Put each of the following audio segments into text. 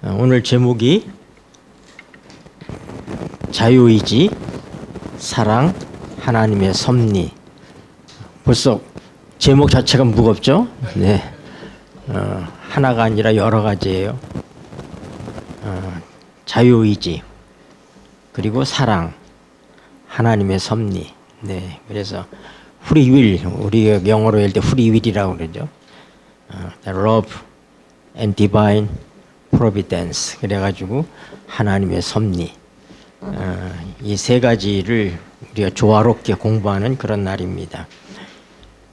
오늘 제목이 자유의지, 사랑, 하나님의 섭리. 벌써 제목 자체가 무겁죠? 네. 하나가 아니라 여러 가지예요. 자유의지, 그리고 사랑, 하나님의 섭리. 네. 그래서 프리윌, 우리가 영어로 할 때 프리윌이라고 그러죠. Love and Divine Providence. 그래가지고 하나님의 섭리. 이 세 가지를 우리가 조화롭게 공부하는 그런 날입니다.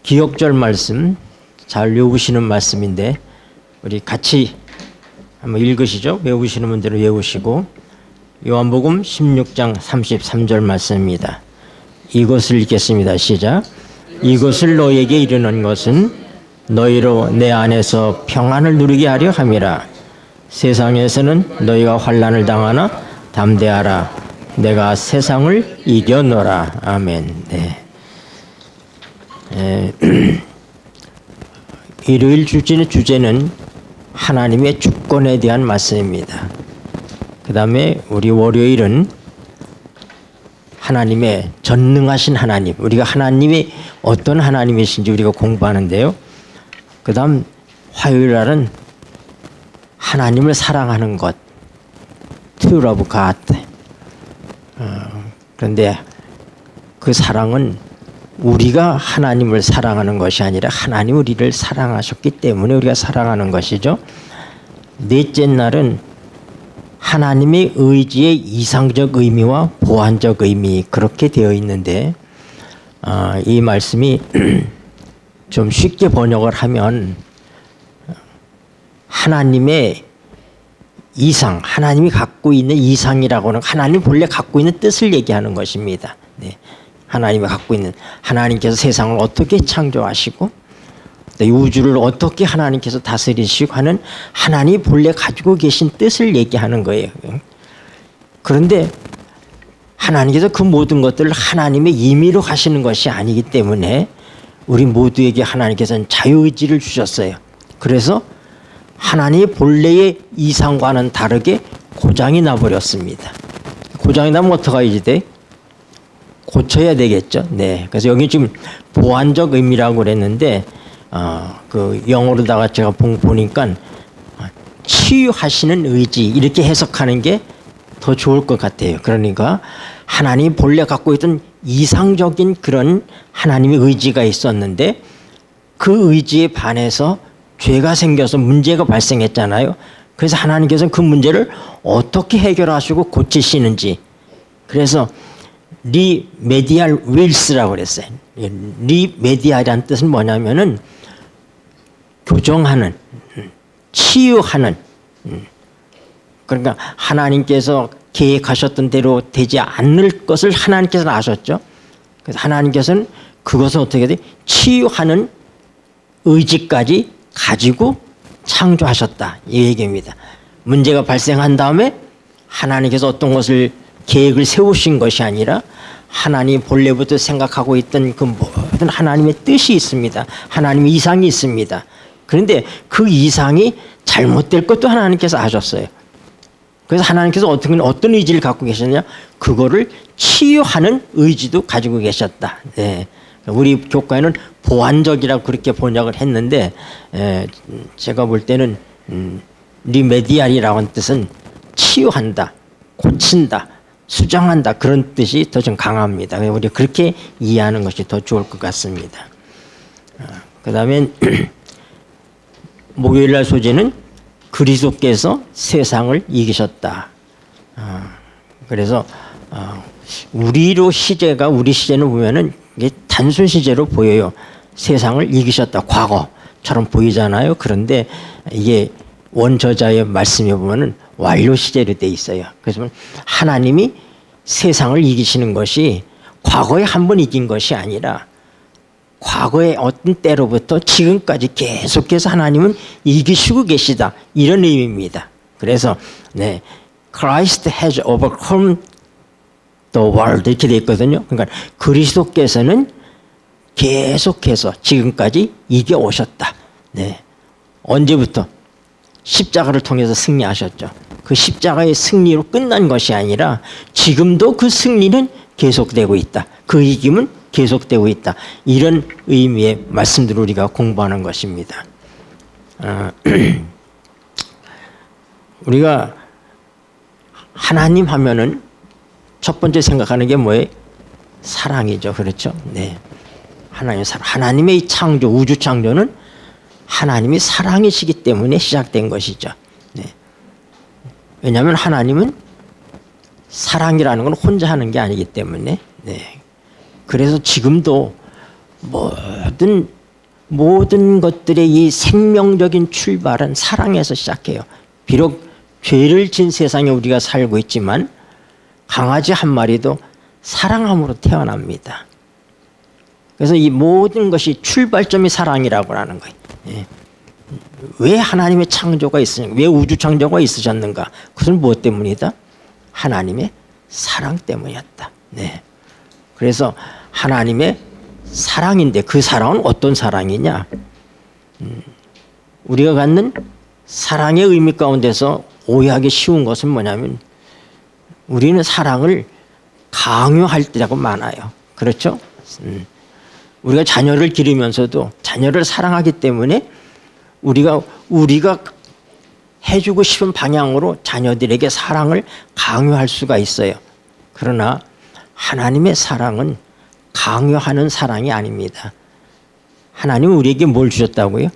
기억절 말씀 잘 외우시는 말씀인데 우리 같이 한번 읽으시죠. 외우시는 분들은 외우시고, 요한복음 16장 33절 말씀입니다. 이것을 읽겠습니다. 시작. 이것을 너에게 이르는 것은 너희로 내 안에서 평안을 누리게 하려 함이라. 세상에서는 너희가 환난을 당하나 담대하라. 내가 세상을 이겨노라. 아멘. 네. 일요일 주제는 하나님의 주권에 대한 말씀입니다. 그 다음에 우리 월요일은 하나님의 전능하신 하나님, 우리가 하나님이 어떤 하나님이신지 우리가 공부하는데요. 그 다음 화요일 날은 하나님을 사랑하는 것, to love God. 그런데 그 사랑은 우리가 하나님을 사랑하는 것이 아니라 하나님 우리를 사랑하셨기 때문에 우리가 사랑하는 것이죠. 넷째 날은 하나님의 의지의 이상적 의미와 보완적 의미, 그렇게 되어 있는데 이 말씀이 좀 쉽게 번역을 하면 하나님의 이상, 하나님이 갖고 있는 이상이라고는 하나님 본래 갖고 있는 뜻을 얘기하는 것입니다. 네. 하나님이 갖고 있는, 하나님께서 세상을 어떻게 창조하시고 이 우주를 어떻게 하나님께서 다스리시고 하는 하나님이 본래 가지고 계신 뜻을 얘기하는 거예요. 그런데 하나님께서 그 모든 것들을 하나님의 임의로 하시는 것이 아니기 때문에 우리 모두에게 하나님께서는 자유의지를 주셨어요. 그래서 하나님의 본래의 이상과는 다르게 고장이 나버렸습니다. 고장이 나면 어떡하지 돼? 고쳐야 되겠죠. 네. 그래서 여기 지금 보완적 의미라고 그랬는데, 그 영어로다가 제가 보니까 치유하시는 의지, 이렇게 해석하는 게 더 좋을 것 같아요. 그러니까 하나님이 본래 갖고 있던 이상적인 그런 하나님의 의지가 있었는데 그 의지에 반해서 죄가 생겨서 문제가 발생했잖아요. 그래서 하나님께서는 그 문제를 어떻게 해결하시고 고치시는지, 그래서 리메디알 윌스라고 그랬어요. 리메디알이라는 뜻은 뭐냐면은 교정하는, 치유하는. 그러니까 하나님께서 계획하셨던 대로 되지 않을 것을 하나님께서는 아셨죠. 그래서 하나님께서는 그것을 어떻게 돼? 치유하는 의지까지 가지고 창조하셨다, 이 얘기입니다. 문제가 발생한 다음에 하나님께서 어떤 것을 계획을 세우신 것이 아니라 하나님 본래부터 생각하고 있던 그 모든 하나님의 뜻이 있습니다. 하나님의 이상이 있습니다. 그런데 그 이상이 잘못될 것도 하나님께서 아셨어요. 그래서 하나님께서 어떤 의지를 갖고 계셨냐? 그거를 치유하는 의지도 가지고 계셨다. 네. 우리 교과에는 보완적이라고 그렇게 번역을 했는데, 제가 볼 때는 리메디알이라고 하는 뜻은 치유한다, 고친다, 수정한다, 그런 뜻이 더 좀 강합니다. 우리가 그렇게 이해하는 것이 더 좋을 것 같습니다. 그 다음에 목요일날 소재는 그리스도께서 세상을 이기셨다. 그래서 우리 시제는 보면은 이게 단순 시제로 보여요. 세상을 이기셨다, 과거처럼 보이잖아요. 그런데 이게 원저자의 말씀에 보면은 완료 시제로 돼 있어요. 그래서 하나님이 세상을 이기시는 것이 과거에 한 번 이긴 것이 아니라 과거의 어떤 때로부터 지금까지 계속해서 하나님은 이기시고 계시다, 이런 의미입니다. 그래서 네, Christ has overcome the world, 이렇게 돼 있거든요. 그러니까 그리스도께서는 계속해서 지금까지 이겨 오셨다. 네. 언제부터? 십자가를 통해서 승리하셨죠. 그 십자가의 승리로 끝난 것이 아니라 지금도 그 승리는 계속되고 있다. 그 이김은 계속되고 있다. 이런 의미의 말씀들을 우리가 공부하는 것입니다. 우리가 하나님 하면은 첫 번째 생각하는 게 뭐예요? 사랑이죠. 그렇죠? 네. 하나님의 사랑. 하나님의 이 창조, 우주 창조는 하나님이 사랑이시기 때문에 시작된 것이죠. 네. 왜냐하면 하나님은 사랑이라는 건 혼자 하는 게 아니기 때문에. 네. 그래서 지금도 모든 것들의 이 생명적인 출발은 사랑에서 시작해요. 비록 죄를 진 세상에 우리가 살고 있지만 강아지 한 마리도 사랑함으로 태어납니다. 그래서 이 모든 것이 출발점이 사랑이라고 하는 거예요. 예. 왜 하나님의 창조가 있으냐? 왜 우주 창조가 있으셨는가? 그것은 무엇 때문이다? 하나님의 사랑 때문이었다. 네. 그래서 하나님의 사랑인데 그 사랑은 어떤 사랑이냐? 우리가 갖는 사랑의 의미 가운데서 오해하기 쉬운 것은 뭐냐면 우리는 사랑을 강요할 때가 많아요. 그렇죠? 우리가 자녀를 기르면서도 자녀를 사랑하기 때문에 우리가 해주고 싶은 방향으로 자녀들에게 사랑을 강요할 수가 있어요. 그러나 하나님의 사랑은 강요하는 사랑이 아닙니다. 하나님은 우리에게 뭘 주셨다고요?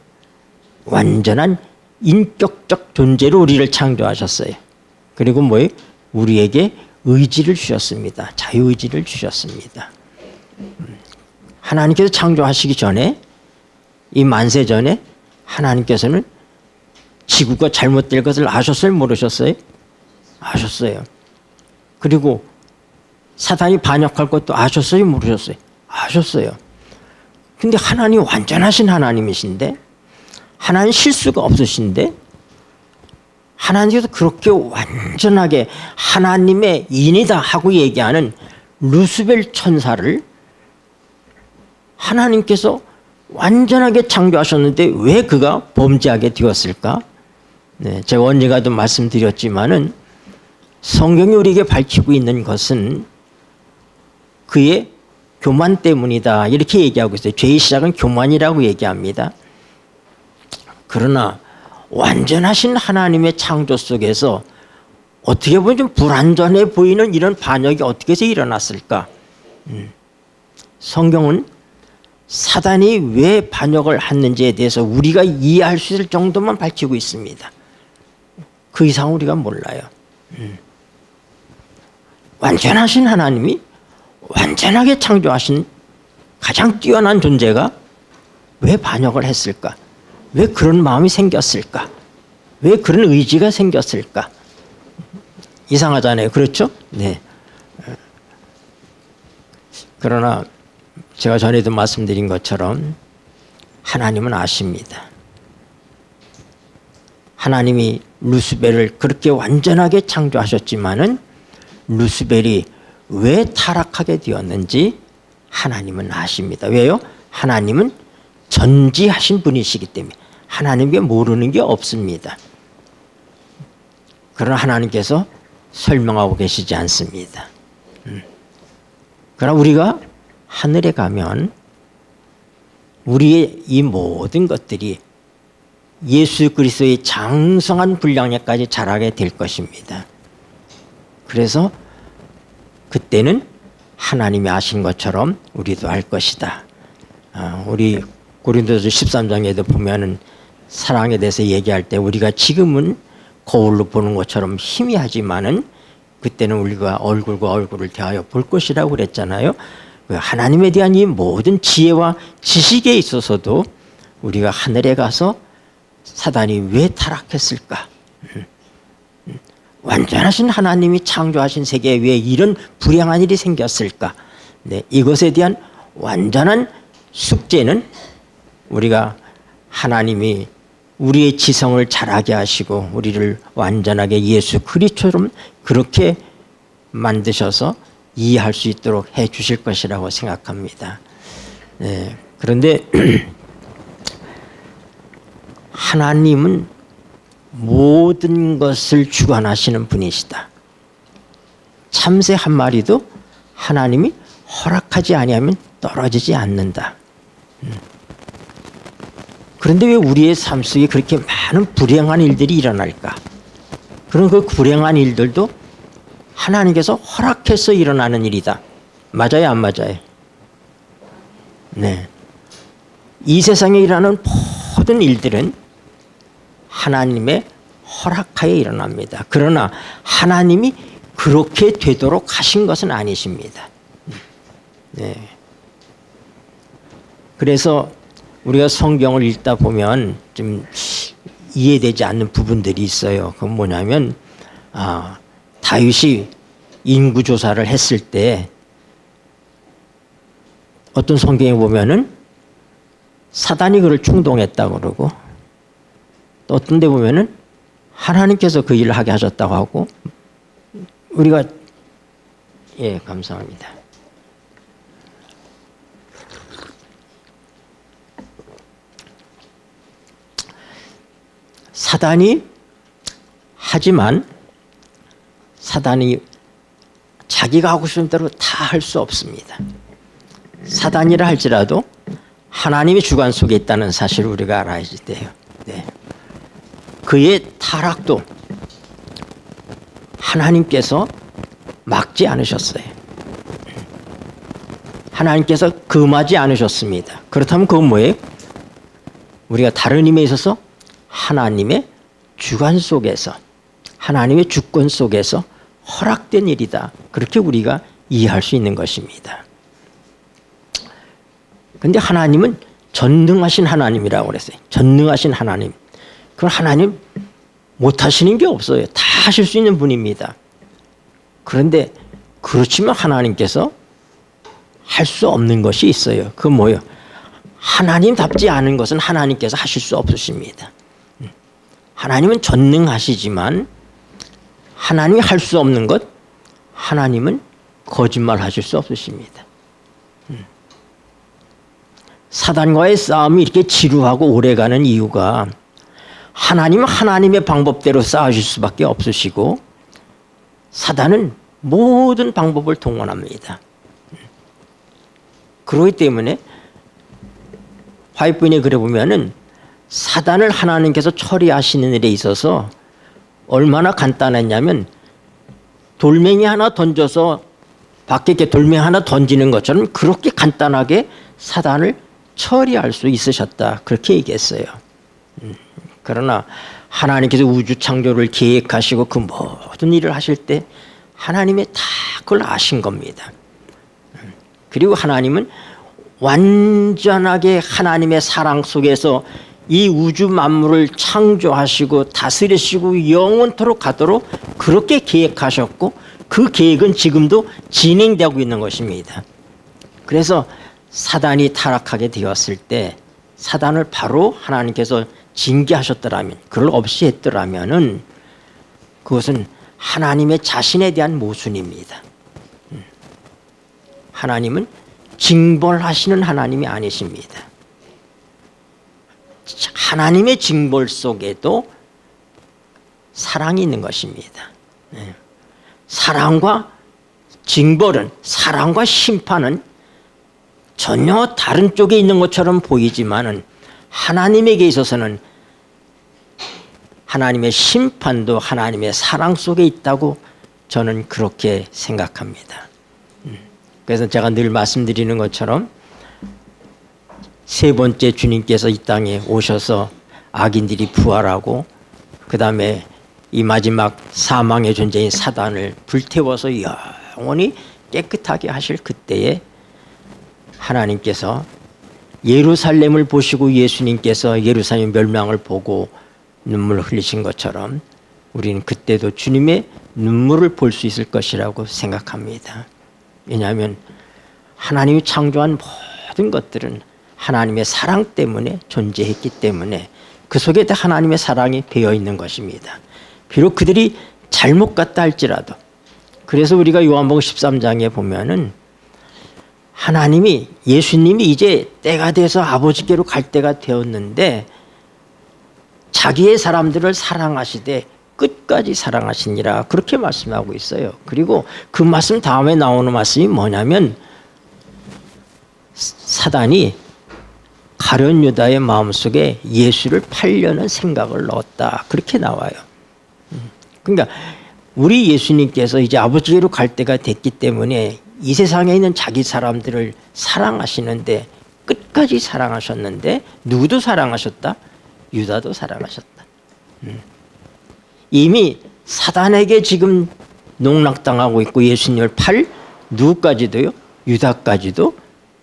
완전한 인격적 존재로 우리를 창조하셨어요. 그리고 뭐예요? 우리에게 의지를 주셨습니다. 자유의지를 주셨습니다. 하나님께서 창조하시기 전에, 이 만세 전에 하나님께서는 지구가 잘못될 것을 아셨어요? 모르셨어요? 아셨어요. 그리고 사단이 반역할 것도 아셨어요? 모르셨어요? 아셨어요. 근데 하나님 완전하신 하나님이신데, 하나님 실수가 없으신데, 하나님께서 그렇게 완전하게 하나님의 인이다 하고 얘기하는 루스벨 천사를 하나님께서 완전하게 창조하셨는데 왜 그가 범죄하게 되었을까? 네, 제가 언젠가도 말씀드렸지만은 성경이 우리에게 밝히고 있는 것은 그의 교만 때문이다 이렇게 얘기하고 있어요. 죄의 시작은 교만이라고 얘기합니다. 그러나 완전하신 하나님의 창조 속에서 어떻게 보면 좀 불완전해 보이는 이런 반역이 어떻게 해서 일어났을까? 성경은 사단이 왜 반역을 했는지에 대해서 우리가 이해할 수 있을 정도만 밝히고 있습니다. 그 이상 우리가 몰라요. 완전하신 하나님이 완전하게 창조하신 가장 뛰어난 존재가 왜 반역을 했을까? 왜 그런 마음이 생겼을까? 왜 그런 의지가 생겼을까? 이상하잖아요. 그렇죠? 네. 그러나 제가 전에도 말씀드린 것처럼 하나님은 아십니다. 하나님이 루스벨을 그렇게 완전하게 창조하셨지만은 루스벨이 왜 타락하게 되었는지 하나님은 아십니다. 왜요? 하나님은 전지하신 분이시기 때문에 하나님께 모르는 게 없습니다. 그러나 하나님께서 설명하고 계시지 않습니다. 그러나 우리가 하늘에 가면 우리의 이 모든 것들이 예수 그리스도의 장성한 분량에까지 자라게 될 것입니다. 그래서 그때는 하나님이 아신 것처럼 우리도 알 것이다. 우리 고린도서 13장에도 보면은 사랑에 대해서 얘기할 때 우리가 지금은 거울로 보는 것처럼 희미하지만은 그때는 우리가 얼굴과 얼굴을 대하여 볼 것이라고 그랬잖아요. 하나님에 대한 이 모든 지혜와 지식에 있어서도 우리가 하늘에 가서 사단이 왜 타락했을까? 완전하신 하나님이 창조하신 세계에 왜 이런 불행한 일이 생겼을까? 네, 이것에 대한 완전한 숙제는 우리가 하나님이 우리의 지성을 자라게 하시고 우리를 완전하게 예수 그리스도처럼 그렇게 만드셔서 이해할 수 있도록 해 주실 것이라고 생각합니다. 네, 그런데 하나님은 모든 것을 주관하시는 분이시다. 참새 한 마리도 하나님이 허락하지 아니하면 떨어지지 않는다. 그런데 왜 우리의 삶 속에 그렇게 많은 불행한 일들이 일어날까? 그런 그 불행한 일들도 하나님께서 허락해서 일어나는 일이다. 맞아요, 안 맞아요? 네. 이 세상에 일어나는 모든 일들은 하나님의 허락하에 일어납니다. 그러나 하나님이 그렇게 되도록 하신 것은 아니십니다. 네. 그래서 우리가 성경을 읽다 보면 좀 이해되지 않는 부분들이 있어요. 그건 뭐냐면 다윗이 인구조사를 했을 때 어떤 성경에 보면은 사단이 그를 충동했다고 그러고 또 어떤 데 보면은 하나님께서 그 일을 하게 하셨다고 하고 우리가 예, 감사합니다. 하지만 사단이 자기가 하고 싶은 대로 다 할 수 없습니다. 사단이라 할지라도 하나님의 주관 속에 있다는 사실을 우리가 알아야 돼요. 네. 그의 타락도 하나님께서 막지 않으셨어요. 하나님께서 금하지 않으셨습니다. 그렇다면 그건 뭐예요? 우리가 다른 의미에 있어서 하나님의 주관 속에서 하나님의 주권 속에서 허락된 일이다. 그렇게 우리가 이해할 수 있는 것입니다. 그런데 하나님은 전능하신 하나님이라고 그랬어요. 전능하신 하나님. 그건 하나님 못하시는 게 없어요. 다 하실 수 있는 분입니다. 그런데 그렇지만 하나님께서 할 수 없는 것이 있어요. 그건 뭐예요? 하나님답지 않은 것은 하나님께서 하실 수 없으십니다. 하나님은 전능하시지만 하나님이 할 수 없는 것, 하나님은 거짓말 하실 수 없으십니다. 사단과의 싸움이 이렇게 지루하고 오래가는 이유가 하나님은 하나님의 방법대로 싸우실 수밖에 없으시고 사단은 모든 방법을 동원합니다. 그렇기 때문에 화이트인에 그래 보면은 사단을 하나님께서 처리하시는 일에 있어서 얼마나 간단했냐면 돌멩이 하나 던져서 밖에 이렇게 돌멩이 하나 던지는 것처럼 그렇게 간단하게 사단을 처리할 수 있으셨다. 그렇게 얘기했어요. 그러나 하나님께서 우주 창조를 계획하시고 그 모든 일을 하실 때 하나님이 다 그걸 아신 겁니다. 그리고 하나님은 완전하게 하나님의 사랑 속에서 이 우주 만물을 창조하시고 다스리시고 영원토록 가도록 그렇게 계획하셨고 그 계획은 지금도 진행되고 있는 것입니다. 그래서 사단이 타락하게 되었을 때 사단을 바로 하나님께서 징계하셨더라면 그걸 없이 했더라면은 그것은 하나님의 자신에 대한 모순입니다. 하나님은 징벌하시는 하나님이 아니십니다. 하나님의 징벌 속에도 사랑이 있는 것입니다. 사랑과 징벌은 사랑과 심판은 전혀 다른 쪽에 있는 것처럼 보이지만은 하나님에게 있어서는 하나님의 심판도 하나님의 사랑 속에 있다고 저는 그렇게 생각합니다. 그래서 제가 늘 말씀드리는 것처럼 세 번째 주님께서 이 땅에 오셔서 악인들이 부활하고 그 다음에 이 마지막 사망의 존재인 사단을 불태워서 영원히 깨끗하게 하실 그때에 하나님께서 예루살렘을 보시고 예수님께서 예루살렘 멸망을 보고 눈물을 흘리신 것처럼 우리는 그때도 주님의 눈물을 볼 수 있을 것이라고 생각합니다. 왜냐하면 하나님이 창조한 모든 것들은 하나님의 사랑 때문에 존재했기 때문에 그 속에 다 하나님의 사랑이 배어 있는 것입니다. 비록 그들이 잘못 갔다 할지라도 그래서 우리가 요한복음 13장에 보면은 하나님이 예수님이 이제 때가 돼서 아버지께로 갈 때가 되었는데 자기의 사람들을 사랑하시되 끝까지 사랑하시니라 그렇게 말씀하고 있어요. 그리고 그 말씀 다음에 나오는 말씀이 뭐냐면 사단이 가룟 유다의 마음속에 예수를 팔려는 생각을 넣었다 그렇게 나와요. 그러니까 우리 예수님께서 이제 아버지로 갈 때가 됐기 때문에 이 세상에 있는 자기 사람들을 사랑하시는데 끝까지 사랑하셨는데 누구도 사랑하셨다? 유다도 사랑하셨다. 이미 사단에게 지금 농락당하고 있고 예수님을 팔 누구까지도요? 유다까지도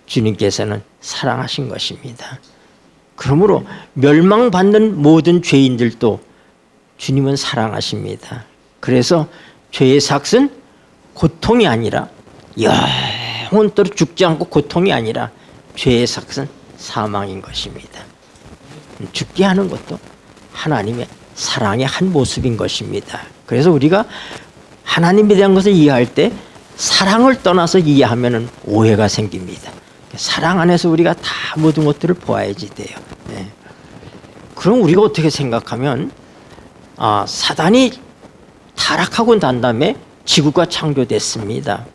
주님께서는 사랑하신 것입니다. 그러므로 멸망받는 모든 죄인들도 주님은 사랑하십니다. 그래서 죄의 삭은 고통이 아니라 영원토록 죽지 않고 고통이 아니라 죄의 삭은 사망인 것입니다. 죽게 하는 것도 하나님의 사랑의 한 모습인 것입니다. 그래서 우리가 하나님에 대한 것을 이해할 때 사랑을 떠나서 이해하면 오해가 생깁니다. 사랑 안에서 우리가 다 모든 것들을 보아야지 돼요. 네. 그럼 우리가 어떻게 생각하면 사단이 타락하고 난 다음에 지구가 창조됐습니다.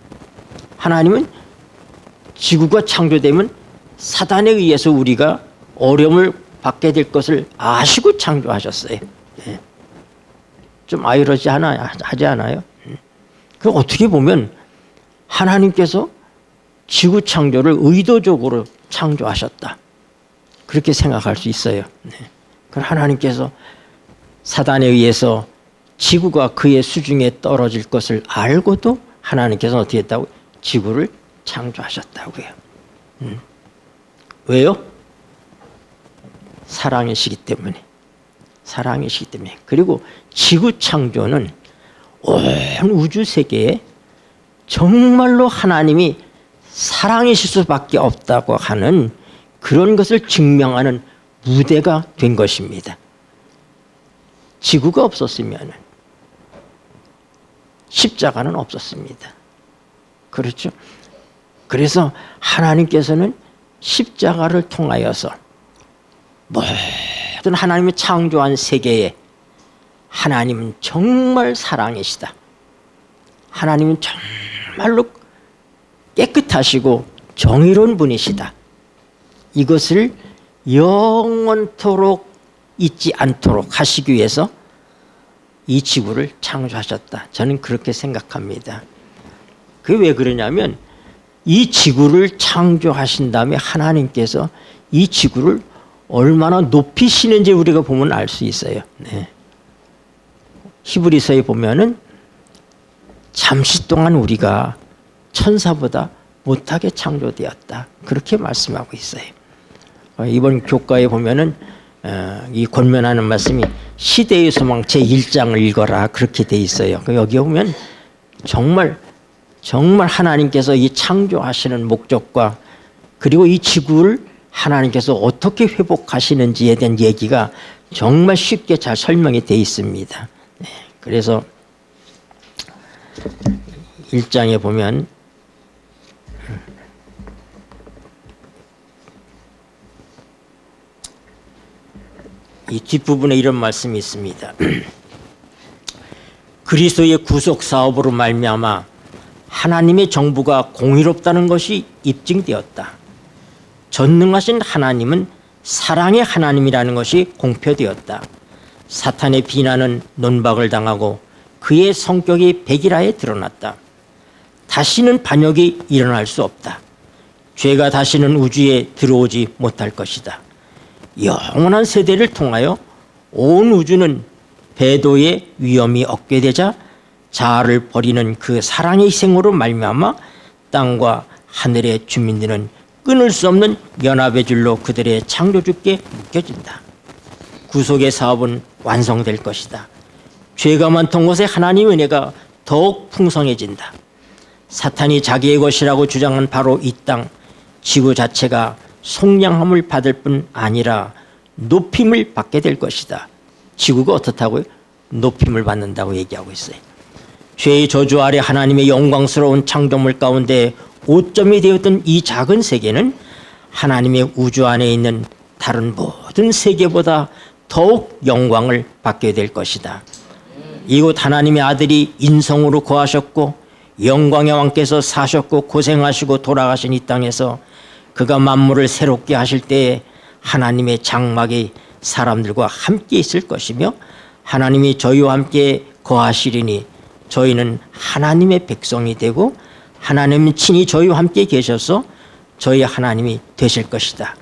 하나님은 지구가 창조되면 사단에 의해서 우리가 어려움을 받게 될 것을 아시고 창조하셨어요. 네. 좀 아이러지하지 않아요? 그 어떻게 보면 하나님께서 지구 창조를 의도적으로 창조하셨다. 그렇게 생각할 수 있어요. 네. 그럼 하나님께서 사단에 의해서 지구가 그의 수중에 떨어질 것을 알고도 하나님께서 어떻게 했다고? 지구를 창조하셨다고요. 왜요? 사랑이시기 때문에. 사랑이시기 때문에. 그리고 지구 창조는 온 우주 세계에 정말로 하나님이 사랑이실 수밖에 없다고 하는 그런 것을 증명하는 무대가 된 것입니다. 지구가 없었으면 십자가는 없었습니다. 그렇죠? 그래서 하나님께서는 십자가를 통하여서 모든 하나님이 창조한 세계에 하나님은 정말 사랑이시다. 하나님은 정말로 깨끗하시고 정의로운 분이시다. 이것을 영원토록 잊지 않도록 하시기 위해서 이 지구를 창조하셨다. 저는 그렇게 생각합니다. 그게 왜 그러냐면 이 지구를 창조하신 다음에 하나님께서 이 지구를 얼마나 높이시는지 우리가 보면 알 수 있어요. 네. 히브리서에 보면은 잠시 동안 우리가 천사보다 못하게 창조되었다. 그렇게 말씀하고 있어요. 이번 교과에 보면은 이 권면하는 말씀이 시대의 소망 제1장을 읽어라 그렇게 돼 있어요. 여기 보면 정말 하나님께서 이 창조하시는 목적과 그리고 이 지구를 하나님께서 어떻게 회복하시는지에 대한 얘기가 정말 쉽게 잘 설명이 돼 있습니다. 그래서 1장에 보면 이 뒷부분에 이런 말씀이 있습니다. 그리스도의 구속 사업으로 말미암아 하나님의 정부가 공의롭다는 것이 입증되었다. 전능하신 하나님은 사랑의 하나님이라는 것이 공표되었다. 사탄의 비난은 논박을 당하고 그의 성격이 백일하에 드러났다. 다시는 반역이 일어날 수 없다. 죄가 다시는 우주에 들어오지 못할 것이다. 영원한 세대를 통하여 온 우주는 배도의 위험이 없게 되자 자아를 버리는 그 사랑의 희생으로 말미암아 땅과 하늘의 주민들은 끊을 수 없는 연합의 줄로 그들의 창조주께 묶여진다. 구속의 사업은 완성될 것이다. 죄가 많던 곳에 하나님의 은혜가 더욱 풍성해진다. 사탄이 자기의 것이라고 주장한 바로 이 땅, 지구 자체가 속량함을 받을 뿐 아니라 높임을 받게 될 것이다. 지구가 어떻다고요? 높임을 받는다고 얘기하고 있어요. 죄의 저주 아래 하나님의 영광스러운 창조물 가운데 오점이 되었던 이 작은 세계는 하나님의 우주 안에 있는 다른 모든 세계보다 더욱 영광을 받게 될 것이다. 이곳 하나님의 아들이 인성으로 거하셨고 영광의 왕께서 사셨고 고생하시고 돌아가신 이 땅에서 그가 만물을 새롭게 하실 때에 하나님의 장막이 사람들과 함께 있을 것이며 하나님이 저희와 함께 거하시리니 저희는 하나님의 백성이 되고 하나님은 친히 저희와 함께 계셔서 저희 하나님이 되실 것이다.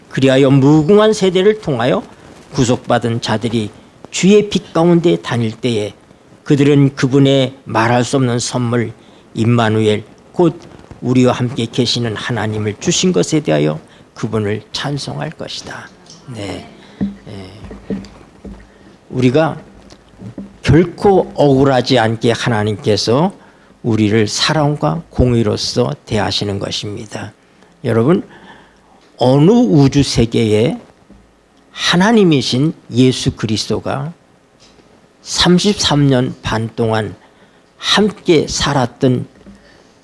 그리하여 무궁한 세대를 통하여 구속받은 자들이 주의 빛 가운데 다닐 때에 그들은 그분의 말할 수 없는 선물 임마누엘 곧 우리와 함께 계시는 하나님을 주신 것에 대하여 그분을 찬송할 것이다. 네, 우리가 결코 억울하지 않게 하나님께서 우리를 사랑과 공의로서 대하시는 것입니다. 여러분, 어느 우주 세계에 하나님이신 예수 그리스도가 33년 반 동안 함께 살았던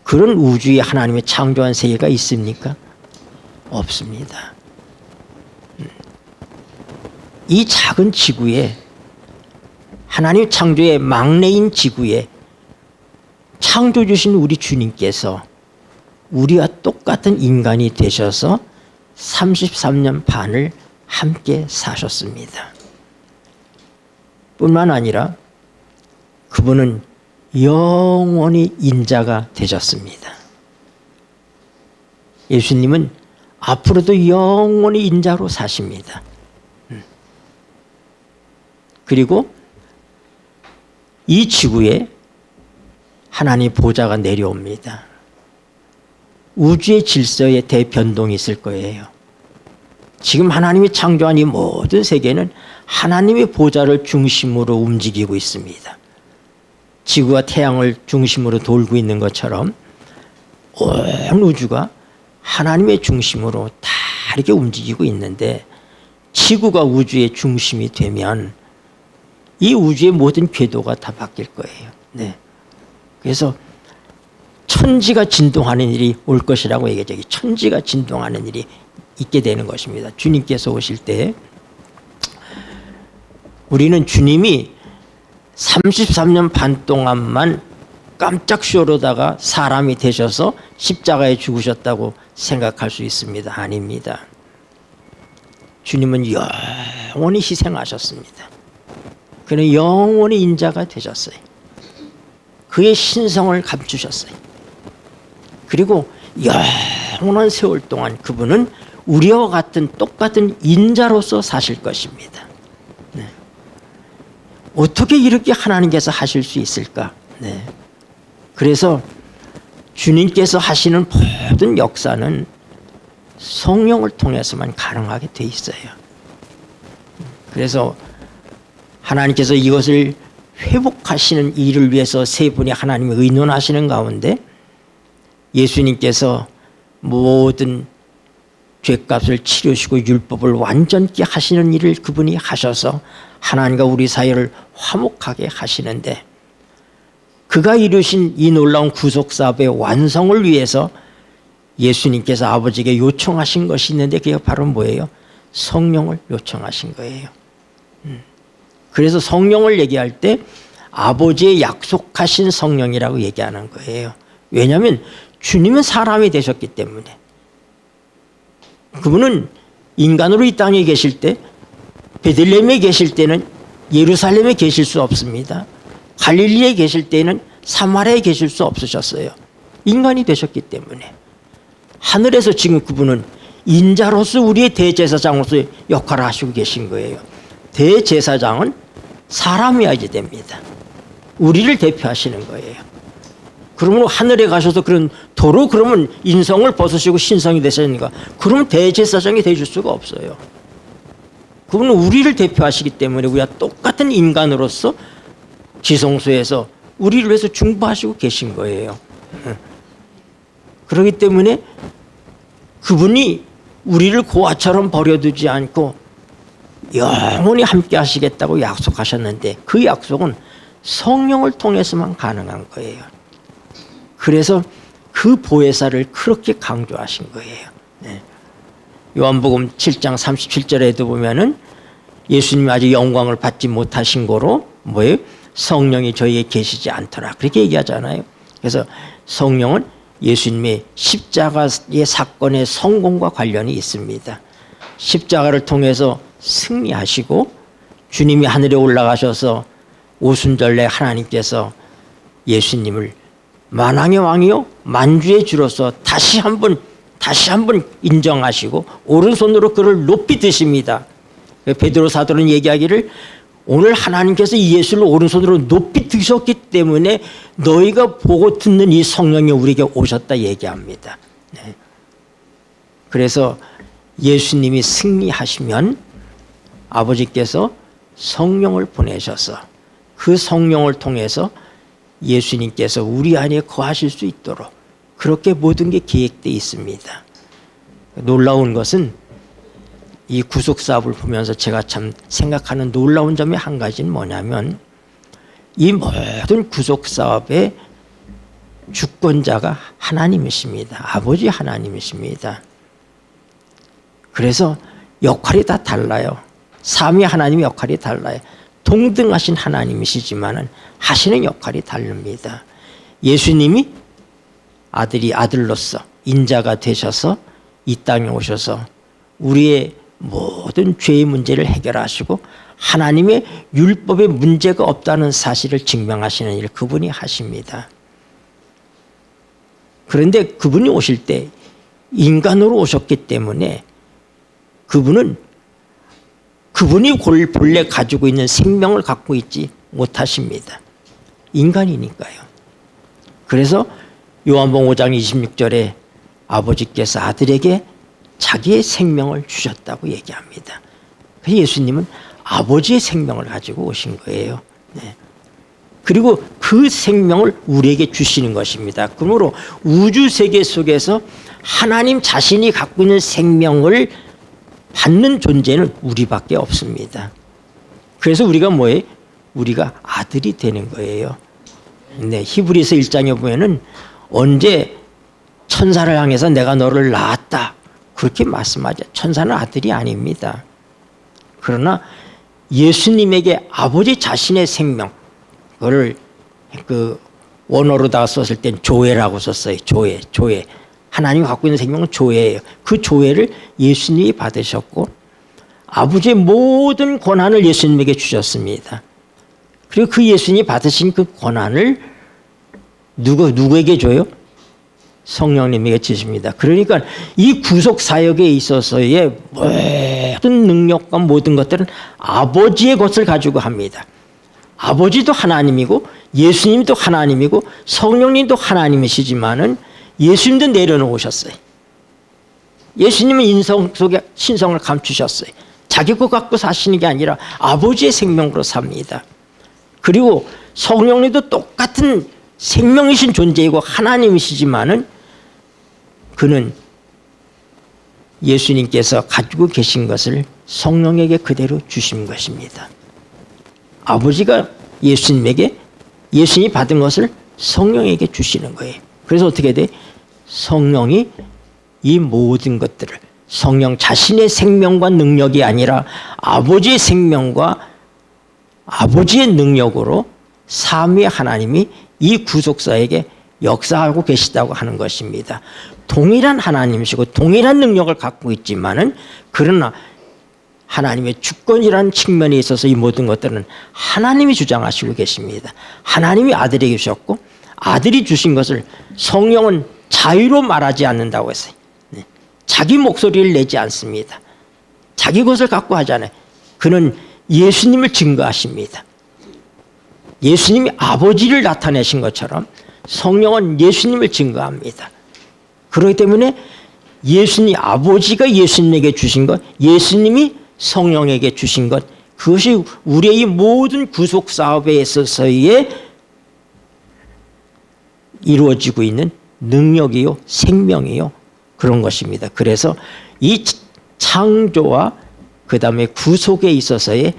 그런 우주에 하나님의 창조한 세계가 있습니까? 없습니다. 이 작은 지구에 하나님 창조의 막내인 지구에 창조 주신 우리 주님께서 우리와 똑같은 인간이 되셔서 33년 반을 함께 사셨습니다. 뿐만 아니라 그분은 영원히 인자가 되셨습니다. 예수님은 앞으로도 영원히 인자로 사십니다. 그리고 이 지구에 하나님의 보좌가 내려옵니다. 우주의 질서에 대변동이 있을 거예요. 지금 하나님이 창조한 이 모든 세계는 하나님의 보좌를 중심으로 움직이고 있습니다. 지구가 태양을 중심으로 돌고 있는 것처럼 온 우주가 하나님의 중심으로 다 이렇게 움직이고 있는데 지구가 우주의 중심이 되면 이 우주의 모든 궤도가 다 바뀔 거예요. 네. 그래서 천지가 진동하는 일이 올 것이라고 얘기하죠. 천지가 진동하는 일이 있게 되는 것입니다. 주님께서 오실 때 우리는 주님이 33년 반 동안만 깜짝 쇼로다가 사람이 되셔서 십자가에 죽으셨다고 생각할 수 있습니다. 아닙니다. 주님은 영원히 희생하셨습니다. 그는 영원히 인자가 되셨어요. 그의 신성을 감추셨어요. 그리고 영원한 세월 동안 그분은 우리와 같은 똑같은 인자로서 사실 것입니다. 네. 어떻게 이렇게 하나님께서 하실 수 있을까? 네. 그래서 주님께서 하시는 모든 역사는 성령을 통해서만 가능하게 돼 있어요. 그래서 하나님께서 이것을 회복하시는 일을 위해서 세 분이 하나님을 의논하시는 가운데 예수님께서 모든 죄값을 치르시고 율법을 완전케 하시는 일을 그분이 하셔서 하나님과 우리 사이를 화목하게 하시는데 그가 이루신 이 놀라운 구속사업의 완성을 위해서 예수님께서 아버지에게 요청하신 것이 있는데 그게 바로 뭐예요? 성령을 요청하신 거예요. 그래서 성령을 얘기할 때 아버지의 약속하신 성령이라고 얘기하는 거예요. 왜냐하면 주님은 사람이 되셨기 때문에 그분은 인간으로 이 땅에 계실 때 베들레헴에 계실 때는 예루살렘에 계실 수 없습니다. 갈릴리에 계실 때는 사마리아에 계실 수 없으셨어요. 인간이 되셨기 때문에 하늘에서 지금 그분은 인자로서 우리의 대제사장으로서 역할을 하시고 계신 거예요. 대제사장은 사람이어야 됩니다. 우리를 대표하시는 거예요. 그러면 하늘에 가셔서 도로 그러면 인성을 벗으시고 신성이 되셨으니까 그러면 대제사장이 되실 수가 없어요. 그분은 우리를 대표하시기 때문에 우리가 똑같은 인간으로서 지성소에서 우리를 위해서 중보하시고 계신 거예요. 그렇기 때문에 그분이 우리를 고아처럼 버려두지 않고 영원히 함께 하시겠다고 약속하셨는데 그 약속은 성령을 통해서만 가능한 거예요. 그래서 그 보혜사를 그렇게 강조하신 거예요. 네. 요한복음 7장 37절에도 보면은 예수님이 아직 영광을 받지 못하신 거로 뭐예요? 성령이 저희에 계시지 않더라. 그렇게 얘기하잖아요. 그래서 성령은 예수님의 십자가의 사건의 성공과 관련이 있습니다. 십자가를 통해서 승리하시고 주님이 하늘에 올라가셔서 오순절날 하나님께서 예수님을 만왕의 왕이요 만주의 주로서 다시 한번 인정하시고 오른손으로 그를 높이 드십니다. 베드로 사도는 얘기하기를 오늘 하나님께서 이 예수를 오른손으로 높이 드셨기 때문에 너희가 보고 듣는 이 성령이 우리에게 오셨다 얘기합니다. 네. 그래서 예수님이 승리하시면 아버지께서 성령을 보내셔서 그 성령을 통해서 예수님께서 우리 안에 거하실 수 있도록 그렇게 모든 게 계획되어 있습니다. 놀라운 것은 이 구속사업을 보면서 제가 참 생각하는 놀라운 점이 한 가지는 뭐냐면 이 모든 구속사업의 주권자가 하나님이십니다. 아버지 하나님이십니다. 그래서 역할이 다 달라요. 삼위 하나님의 역할이 달라요. 동등하신 하나님이시지만 하시는 역할이 다릅니다. 예수님이 아들로서 인자가 되셔서 이 땅에 오셔서 우리의 모든 죄의 문제를 해결하시고 하나님의 율법에 문제가 없다는 사실을 증명하시는 일을 그분이 하십니다. 그런데 그분이 오실 때 인간으로 오셨기 때문에 그분이 본래 가지고 있는 생명을 갖고 있지 못하십니다. 인간이니까요. 그래서 요한복음 5장 26절에 아버지께서 아들에게 자기의 생명을 주셨다고 얘기합니다. 예수님은 아버지의 생명을 가지고 오신 거예요. 네. 그리고 그 생명을 우리에게 주시는 것입니다. 그러므로 우주 세계 속에서 하나님 자신이 갖고 있는 생명을 받는 존재는 우리밖에 없습니다. 그래서 우리가 뭐예요? 우리가 아들이 되는 거예요. 네, 히브리서 1장에 보면은 언제 천사를 향해서 내가 너를 낳았다 그렇게 말씀하죠. 천사는 아들이 아닙니다. 그러나 예수님에게 아버지 자신의 생명, 그걸 그 원어로다가 썼을 땐 조회라고 썼어요. 조회. 하나님이 갖고 있는 생명은 조회예요. 그 조회를 예수님이 받으셨고 아버지의 모든 권한을 예수님에게 주셨습니다. 그리고 그 예수님이 받으신 그 권한을 누구에게 줘요? 성령님에게 주십니다. 그러니까 이 구속 사역에 있어서의 모든 능력과 모든 것들은 아버지의 것을 가지고 합니다. 아버지도 하나님이고 예수님도 하나님이고 성령님도 하나님이시지만은 예수님도 내려놓으셨어요. 예수님은 인성 속에 신성을 감추셨어요. 자기 것 갖고 사시는 게 아니라 아버지의 생명으로 삽니다. 그리고 성령님도 똑같은 생명이신 존재이고 하나님이시지만은 그는 예수님께서 가지고 계신 것을 성령에게 그대로 주신 것입니다. 아버지가 예수님이 받은 것을 성령에게 주시는 거예요. 그래서 어떻게 돼? 성령이 이 모든 것들을 성령 자신의 생명과 능력이 아니라 아버지의 생명과 아버지의 능력으로 삼위의 하나님이 이 구속사에게 역사하고 계시다고 하는 것입니다. 동일한 하나님이시고 동일한 능력을 갖고 있지만은 그러나 하나님의 주권이라는 측면에 있어서 이 모든 것들은 하나님이 주장하시고 계십니다. 하나님이 아들에게 주셨고 아들이 주신 것을 성령은 자유로 말하지 않는다고 했어요. 자기 목소리를 내지 않습니다. 자기 것을 갖고 하잖아요. 그는 예수님을 증거하십니다. 예수님이 아버지를 나타내신 것처럼 성령은 예수님을 증거합니다. 그렇기 때문에 아버지가 예수님에게 주신 것, 예수님이 성령에게 주신 것, 그것이 우리의 모든 구속 사업에 있어서의 이루어지고 있는 능력이요, 생명이요, 그런 것입니다. 그래서 이 창조와 그 다음에 구속에 있어서의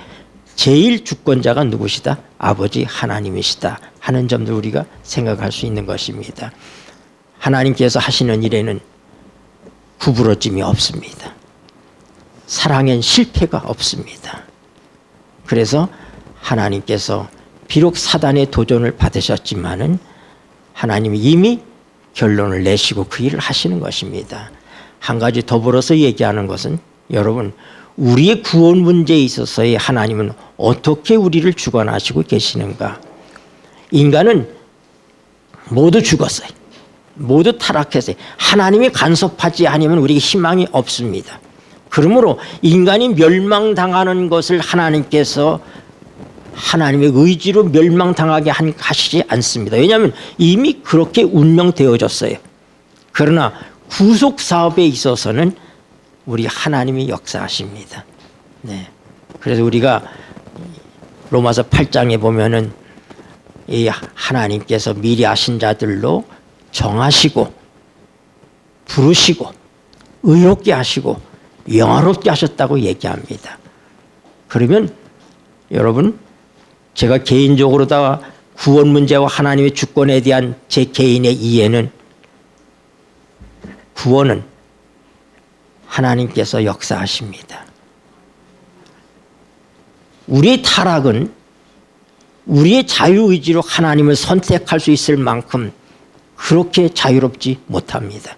제일 주권자가 누구시다? 아버지 하나님이시다 하는 점도 우리가 생각할 수 있는 것입니다. 하나님께서 하시는 일에는 구부러짐이 없습니다. 사랑엔 실패가 없습니다. 그래서 하나님께서 비록 사단의 도전을 받으셨지만은 하나님이 이미 결론을 내시고 그 일을 하시는 것입니다. 한 가지 더불어서 얘기하는 것은 여러분, 우리의 구원 문제에 있어서의 하나님은 어떻게 우리를 주관하시고 계시는가? 인간은 모두 죽었어요. 모두 타락했어요. 하나님이 간섭하지 않으면 우리에게 희망이 없습니다. 그러므로 인간이 멸망당하는 것을 하나님께서 하나님의 의지로 멸망당하게 하시지 않습니다. 왜냐하면 이미 그렇게 운명되어졌어요. 그러나 구속 사업에 있어서는 우리 하나님이 역사하십니다. 네. 그래서 우리가 로마서 8장에 보면은 이 하나님께서 미리 아신 자들로 정하시고 부르시고 의롭게 하시고 영화롭게 하셨다고 얘기합니다. 그러면 여러분, 제가 개인적으로다가 구원 문제와 하나님의 주권에 대한 제 개인의 이해는, 구원은 하나님께서 역사하십니다. 우리의 타락은 우리의 자유의지로 하나님을 선택할 수 있을 만큼 그렇게 자유롭지 못합니다.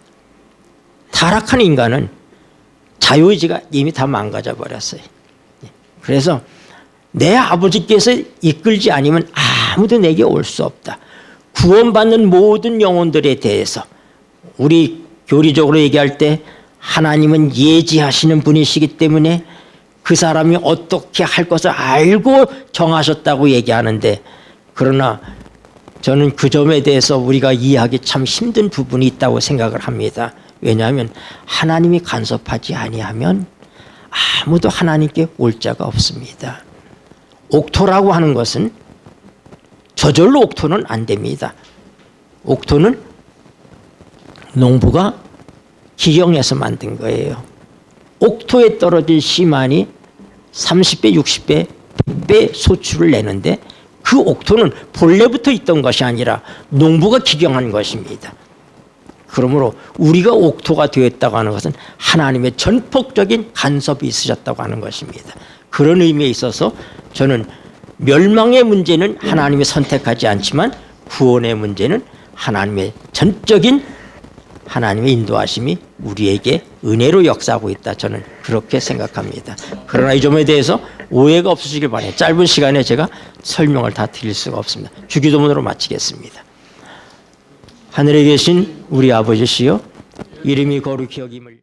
타락한 인간은 자유의지가 이미 다 망가져 버렸어요. 그래서 내 아버지께서 이끌지 않으면 아무도 내게 올 수 없다. 구원받는 모든 영혼들에 대해서 우리 교리적으로 얘기할 때 하나님은 예지하시는 분이시기 때문에 그 사람이 어떻게 할 것을 알고 정하셨다고 얘기하는데, 그러나 저는 그 점에 대해서 우리가 이해하기 참 힘든 부분이 있다고 생각을 합니다. 왜냐하면 하나님이 간섭하지 아니하면 아무도 하나님께 올 자가 없습니다. 옥토라고 하는 것은 저절로 옥토는 안 됩니다. 옥토는 농부가 기경해서 만든 거예요. 옥토에 떨어진 씨만이 30배, 60배, 100배 소출을 내는데 그 옥토는 본래부터 있던 것이 아니라 농부가 기경한 것입니다. 그러므로 우리가 옥토가 되었다고 하는 것은 하나님의 전폭적인 간섭이 있으셨다고 하는 것입니다. 그런 의미에 있어서 저는 멸망의 문제는 하나님이 선택하지 않지만 구원의 문제는 하나님의 전적인 하나님의 인도하심이 우리에게 은혜로 역사하고 있다. 저는 그렇게 생각합니다. 그러나 이 점에 대해서 오해가 없으시길 바라요. 짧은 시간에 제가 설명을 다 드릴 수가 없습니다. 주기도문으로 마치겠습니다. 하늘에 계신 우리 아버지시여, 이름이 거룩히 여김을